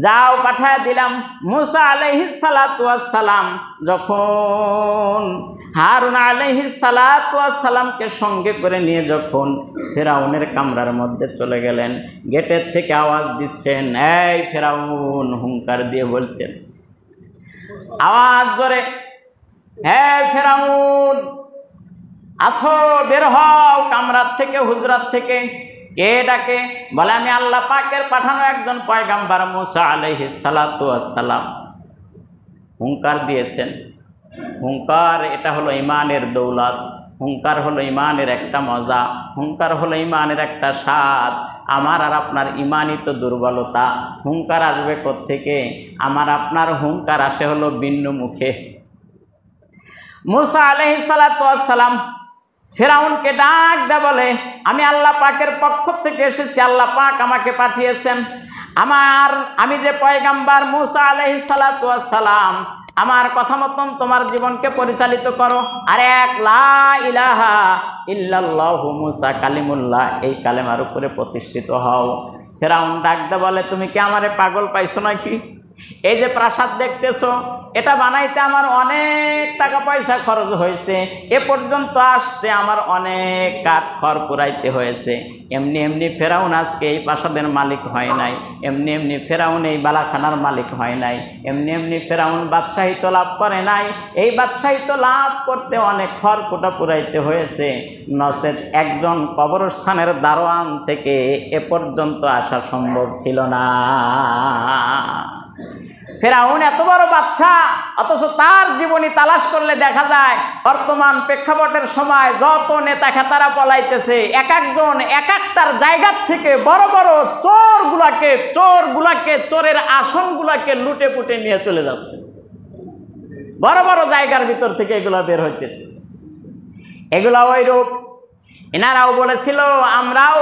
যাও পাঠায় দিলাম। মুসা আলাইহিস সালাতু ওয়াস সালাম যখন হারুন আলাইহিস সালাতু ওয়াস সালামকে সঙ্গে করে নিয়ে যখন ফেরাউনের কামরার মধ্যে চলে গেলেন, গেটের থেকে আওয়াজ দিচ্ছেন, এই ফেরাউন, হুঙ্কার দিয়ে বলছেন আওয়াজ ধরে, হে ফেরাউন আছো, বের হও কামরার থেকে, হুজরাত থেকে। কে ডাকে? বলে আমি আল্লাহ পাকের পাঠানো একজন পয়গাম্বার মুসা আলাইহিস সালাতু ওয়াস সালাম। হুঙ্কার দিয়েছেন। হুঙ্কার এটা হলো ইমানের দৌলত, হুঙ্কার হলো ইমানের একটা মজা, হুঙ্কার হলো ইমানের একটা স্বাদ। আমার আর আপনার ইমানই তো দুর্বলতা। হুঙ্কার আসবে কোত্থেকে? আমার আপনার হুঙ্কার আসে হলো ভিন্ন মুখে। মুসা আলাইহিস সালাতু ওয়াস সালাম ফেরাউনকে ডাক দেয়, বলে আমি আল্লাহ পাকের পক্ষ থেকে এসেছি, আল্লাহ পাক আমাকে পাঠিয়েছেন। আমি যে পয়গাম্বার মুসা আলাইহিস সালাতু ওয়াস সালাম, আমার কথা মতন তোমার জীবনকে পরিচালিত করো, আর এক লা ইলাহা ইল্লাল্লাহু মুসা কালিমুল্লাহ, এই কালেমার উপরে প্রতিষ্ঠিত হও। ফেরাউন ডাক দেয়, বলে তুমি কি আমারে পাগল পাইছো নাকি? এই যে প্রাসাদ দেখতেছো, এটা বানাইতে আমার অনেক টাকা পয়সা খরচ হয়েছে, এ পর্যন্ত আসতে আমার অনেক কাঠ খড় পুরাইতে হয়েছে। এমনি এমনি ফেরাউন আজকে এই প্রাসাদের মালিক হয় নাই, এমনি এমনি ফেরাউন এই বালাখানার মালিক হয় নাই, এমনি এমনি ফেরাউন বাদশাহিত্ব লাভ করে নাই। এই বাদশাহিত্ব লাভ করতে অনেক খড়কুটা পুরাইতে হয়েছে, নচেত একজন কবরস্থানের দারোয়ান থেকে এ পর্যন্ত আসা সম্ভব ছিল না। ফেরাউন এত বড় বাদশা, অথচ তার জীবনী তালাশ করলে দেখা যায় বর্তমান প্রেক্ষাপটের সময় যত নেতা খেতারা পলাইতেছে, এক একজন এক একটার জায়গার থেকে বড় বড় চোরগুলাকে চোরের আসনগুলাকে লুটে পুটে নিয়ে চলে যাচ্ছে। বড় বড় জায়গার ভিতর থেকে এগুলা বের হইতেছে। এগুলা ওই রূপ। এনারাও বলেছিল আমরাও